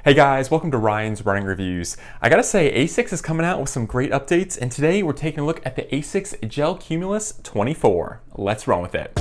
Hey guys, welcome to Ryan's Running Reviews. I gotta say, ASICS is coming out with some great updates, and today we're taking a look at the ASICS GEL-Cumulus 24. Let's run with it.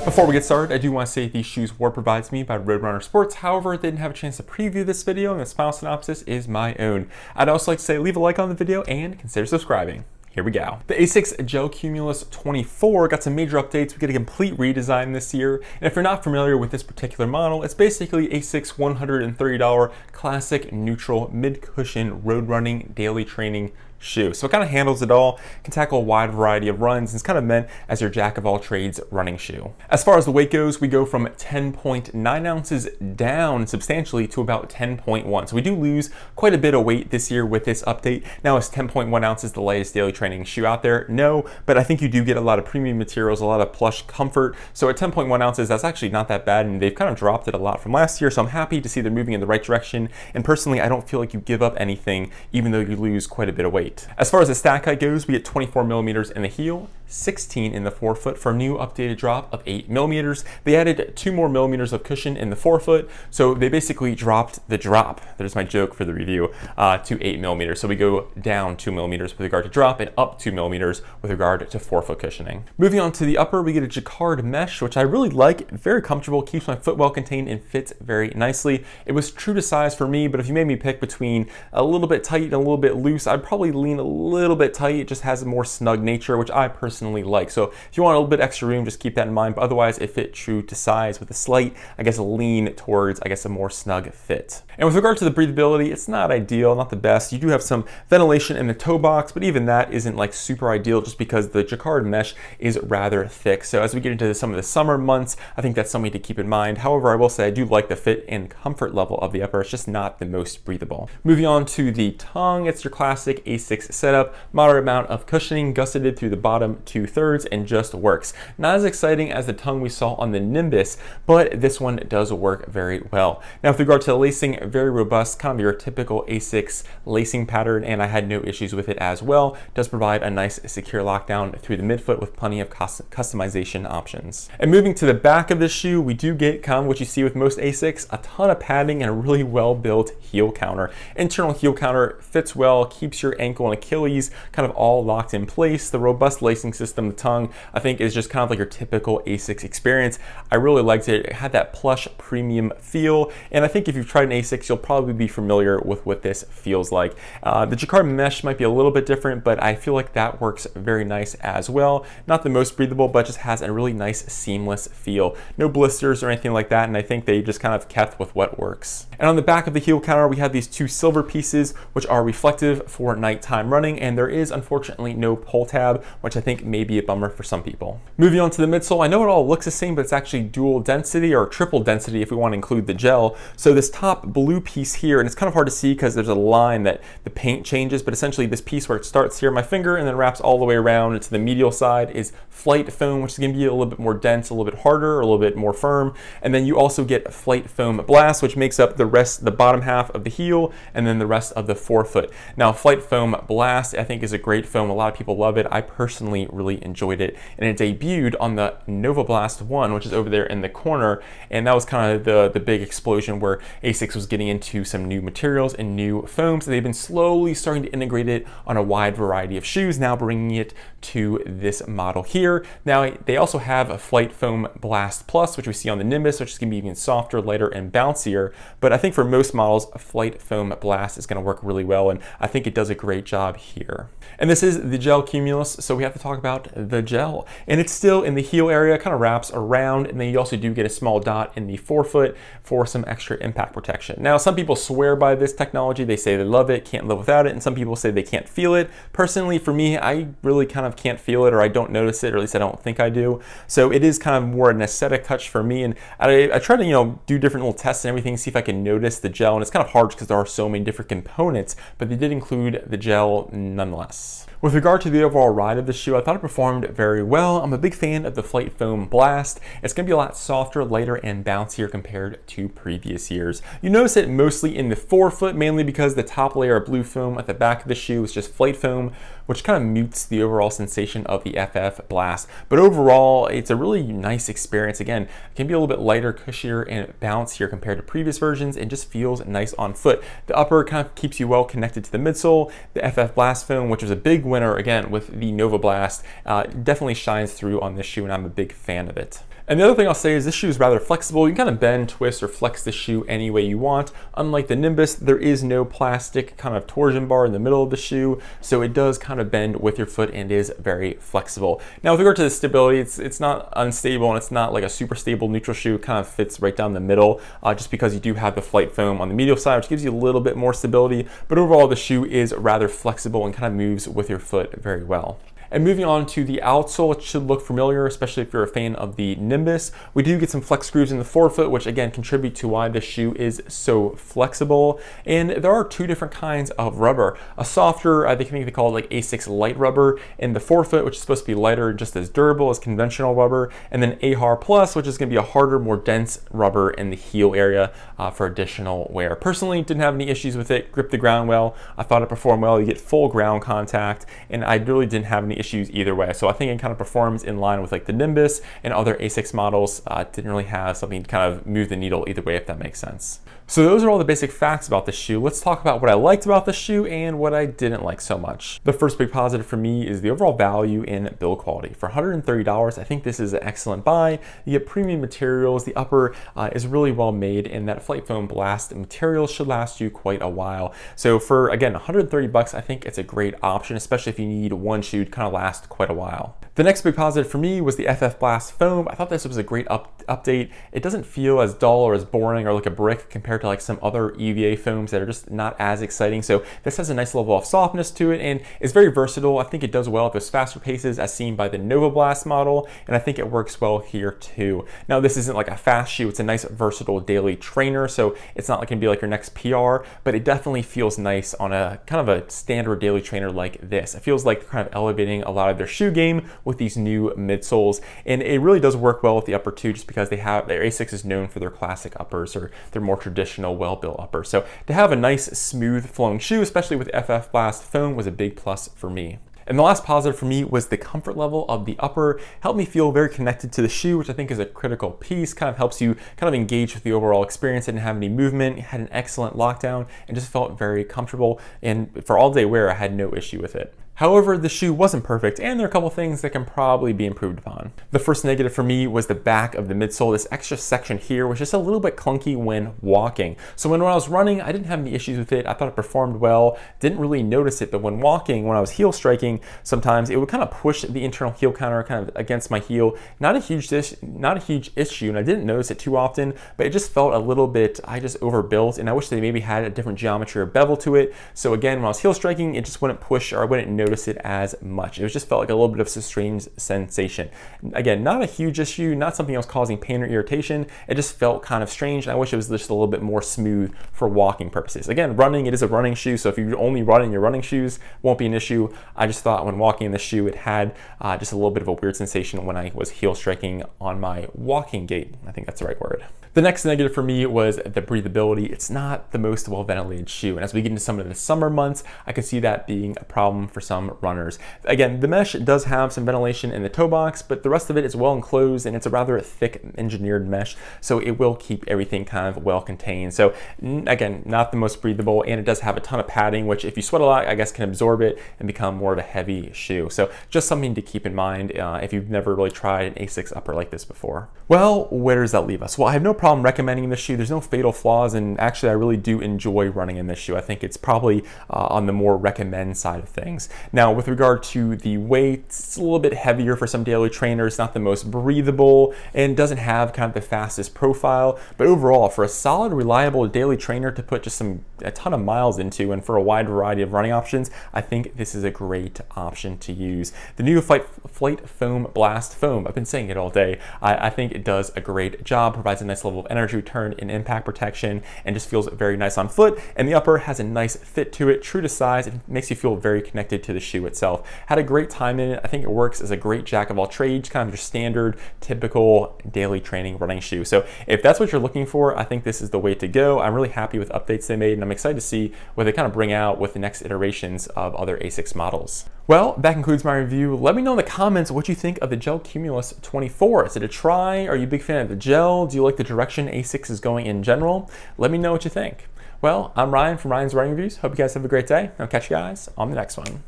Before we get started, I do want to say these shoes were provided to me by Roadrunner Sports. However, I didn't have a chance to preview this video, and this final synopsis is my own. I'd also like to say leave a like on the video and consider subscribing. Here we go. The ASICS GEL-Cumulus 24 got some major updates. We get a complete redesign this year. And if you're not familiar with this particular model, it's basically ASICS $130 classic neutral mid-cushion road running daily training shoe. So it kind of handles it all, can tackle a wide variety of runs, and it's kind of meant as your jack of all trades running shoe. As far as the weight goes, we go from 10.9 ounces down substantially to about 10.1. So we do lose quite a bit of weight this year with this update. Now, is 10.1 ounces the lightest daily training shoe out there? No, but I think you do get a lot of premium materials, a lot of plush comfort. So at 10.1 ounces, that's actually not that bad, and they've kind of dropped it a lot from last year. So I'm happy to see they're moving in the right direction. And personally, I don't feel like you give up anything, even though you lose quite a bit of weight. As far as the stack height goes, we get 24 millimeters in the heel, 16 in the forefoot for a new updated drop of 8 millimeters. They added 2 more millimeters of cushion in the forefoot, so they basically dropped the drop, there's my joke for the review, to 8 millimeters. So we go down 2 millimeters with regard to drop and up 2 millimeters with regard to forefoot cushioning. Moving on to the upper, we get a jacquard mesh, which I really like, very comfortable, keeps my foot well contained and fits very nicely. It was true to size for me, but if you made me pick between a little bit tight and a little bit loose, I'd probably lean a little bit tight. It just has a more snug nature, which I personally like. So if you want a little bit extra room, just keep that in mind. But otherwise, it fit true to size with a slight, lean towards, a more snug fit. And with regard to the breathability, it's not ideal, not the best. You do have some ventilation in the toe box, but even that isn't like super ideal just because the jacquard mesh is rather thick. So as we get into some of the summer months, I think that's something to keep in mind. However, I will say I do like the fit and comfort level of the upper. It's just not the most breathable. Moving on to the tongue, it's your classic ASICS setup, moderate amount of cushioning, gusseted through the bottom 2/3, and just works. Not as exciting as the tongue we saw on the Nimbus, but this one does work very well. Now with regard to the lacing, very robust, kind of your typical ASICS lacing pattern, and I had no issues with it as well. It does provide a nice secure lockdown through the midfoot with plenty of customization options. And moving to the back of the shoe, we do get kind of what you see with most ASICS, a ton of padding and a really well built heel counter. Internal heel counter fits well, keeps your ankle and Achilles kind of all locked in place. The robust lacing system, the tongue, I think is just kind of like your typical ASICS experience. I really liked it. It had that plush premium feel, and I think if you've tried an ASICS, you'll probably be familiar with what this feels like. The jacquard mesh might be a little bit different, but I feel like that works very nice as well. Not the most breathable, but just has a really nice seamless feel. No blisters or anything like that, and I think they just kind of kept with what works. And on the back of the heel counter, we have these 2 silver pieces, which are reflective for nighttime running, and there is unfortunately no pull tab, which I think may be a bummer for some people. Moving on to the midsole, I know it all looks the same, but it's actually dual density or triple density if we want to include the gel. So this top blue piece here, and it's kind of hard to see because there's a line that the paint changes, but essentially this piece where it starts here, my finger, and then wraps all the way around to the medial side is flight foam, which is going to be a little bit more dense, a little bit harder, or a little bit more firm. And then you also get flight foam blast, which makes up the rest, the bottom half of the heel, and then the rest of the forefoot. Now, flight foam blast, I think, is a great foam. A lot of people love it. I personally really enjoyed it, and it debuted on the Nova Blast 1, which is over there in the corner, and that was kind of the big explosion where ASICS was getting into some new materials and new foams. They've been slowly starting to integrate it on a wide variety of shoes, now bringing it to this model here. Now, they also have a Flight Foam Blast Plus, which we see on the Nimbus, which is going to be even softer, lighter, and bouncier, but I think for most models, a Flight Foam Blast is going to work really well, and I think it does a great job here. And this is the GEL-Cumulus, so we have to talk about the gel. And it's still in the heel area, kind of wraps around, and then you also do get a small dot in the forefoot for some extra impact protection. Now, some people swear by this technology. They say they love it, can't live without it, and some people say they can't feel it. Personally, for me, I really kind of can't feel it, or I don't notice it, or at least I don't think I do. So it is kind of more an aesthetic touch for me, and I try to, do different little tests and everything, see if I can notice the gel, and it's kind of hard because there are so many different components, but they did include the gel nonetheless. With regard to the overall ride of the shoe, I thought thought it performed very well. I'm a big fan of the Flight Foam Blast. It's going to be a lot softer, lighter, and bouncier compared to previous years. You notice it mostly in the forefoot, mainly because the top layer of blue foam at the back of the shoe is just Flight Foam, which kind of mutes the overall sensation of the FF Blast. But overall, it's a really nice experience. Again, it can be a little bit lighter, cushier, and bouncier compared to previous versions, and just feels nice on foot. The upper kind of keeps you well connected to the midsole. The FF Blast foam, which was a big winner again with the Nova Blast, definitely shines through on this shoe, and I'm a big fan of it. And the other thing I'll say is this shoe is rather flexible. You can kind of bend, twist, or flex the shoe any way you want. Unlike the Nimbus, there is no plastic kind of torsion bar in the middle of the shoe, so it does kind of bend with your foot and is very flexible. Now with regard to the stability, it's not unstable, and it's not like a super stable neutral shoe. It kind of fits right down the middle, just because you do have the Flight Foam on the medial side, which gives you a little bit more stability, but overall the shoe is rather flexible and kind of moves with your foot very well. And moving on to the outsole, it should look familiar, especially if you're a fan of the Nimbus. We do get some flex grooves in the forefoot, which again contribute to why this shoe is so flexible. And there are two different kinds of rubber. A softer, I think they call it like ASICS light rubber in the forefoot, which is supposed to be lighter and just as durable as conventional rubber. And then AHAR Plus, which is going to be a harder, more dense rubber in the heel area for additional wear. Personally, didn't have any issues with it. Gripped the ground well. I thought it performed well. You get full ground contact, and I really didn't have any issues either way. So I think it kind of performs in line with like the Nimbus and other ASICS models. Didn't really have something to kind of move the needle either way, if that makes sense. So those are all the basic facts about this shoe. Let's talk about what I liked about the shoe and what I didn't like so much. The first big positive for me is the overall value in build quality. For $130, I think this is an excellent buy. You get premium materials. The upper is really well made, and that Flight Foam Blast material should last you quite a while. So for, again, 130 bucks, I think it's a great option, especially if you need one shoe to kind of last quite a while. The next big positive for me was the FF Blast foam. I thought this was a great update. It doesn't feel as dull or as boring or like a brick compared to like some other EVA foams that are just not as exciting. So this has a nice level of softness to it and is very versatile. I think it does well at those faster paces as seen by the Nova Blast model, and I think it works well here too. Now this isn't like a fast shoe, it's a nice versatile daily trainer, so it's not like gonna be like your next PR, but it definitely feels nice on a kind of a standard daily trainer like this. It feels like they're kind of elevating a lot of their shoe game with these new midsoles, and it really does work well with the upper too, just because they have their ASICS is known for their classic uppers or their more traditional well-built uppers. So to have a nice smooth flowing shoe, especially with FF Blast foam, was a big plus for me. And the last positive for me was the comfort level of the upper. Helped me feel very connected to the shoe, which I think is a critical piece. Kind of helps you kind of engage with the overall experience. Didn't have any movement, had an excellent lockdown, and just felt very comfortable. And for all day wear, I had no issue with it. However, the shoe wasn't perfect, and there are a couple things that can probably be improved upon. The first negative for me was the back of the midsole. This extra section here was just a little bit clunky when walking. So when I was running, I didn't have any issues with it. I thought it performed well, didn't really notice it, but when walking, when I was heel striking, sometimes it would kind of push the internal heel counter kind of against my heel. Not a huge issue, and I didn't notice it too often, but it just felt a little bit, I just overbuilt, and I wish they maybe had a different geometry or bevel to it. So again, when I was heel striking, it just wouldn't push, or I wouldn't notice it as much. It just felt like a little bit of a strange sensation. Again, not a huge issue, not something that was causing pain or irritation. It just felt kind of strange, and I wish it was just a little bit more smooth for walking purposes. Again, running, it is a running shoe, so if you only run in your running shoes, won't be an issue. I just thought when walking in the shoe, it had just a little bit of a weird sensation when I was heel striking on my walking gait. I think that's the right word. The next negative for me was the breathability. It's not the most well-ventilated shoe, and as we get into some of the summer months, I could see that being a problem for some runners. Again, the mesh does have some ventilation in the toe box, but the rest of it is well enclosed, and it's a rather thick engineered mesh, so it will keep everything kind of well contained. So again, not the most breathable, and it does have a ton of padding, which if you sweat a lot, I guess can absorb it and become more of a heavy shoe. So just something to keep in mind if you've never really tried an ASICS upper like this before. Well, where does that leave us? Well, I have no problem recommending this shoe. There's no fatal flaws, and actually I really do enjoy running in this shoe. I think it's probably on the more recommend side of things. Now with regard to the weight, it's a little bit heavier for some daily trainers, not the most breathable, and doesn't have kind of the fastest profile, but overall for a solid, reliable daily trainer to put just a ton of miles into, and for a wide variety of running options, I think this is a great option to use. The new Flight Foam Blast foam, I've been saying it all day, I think it does a great job, provides a nice level of energy return and impact protection, and just feels very nice on foot, and the upper has a nice fit to it, true to size. It makes you feel very connected to the shoe itself. Had a great time in it. I think it works as a great jack of all trades, kind of your standard, typical daily training running shoe. So if that's what you're looking for, I think this is the way to go. I'm really happy with updates they made, and I'm excited to see what they kind of bring out with the next iterations of other ASICS models. Well, that concludes my review. Let me know in the comments what you think of the Gel-Cumulus 24. Is it a try? Are you a big fan of the gel? Do you like the direction ASICS is going in general? Let me know what you think. Well, I'm Ryan from Ryan's Running Reviews. Hope you guys have a great day. I'll catch you guys on the next one.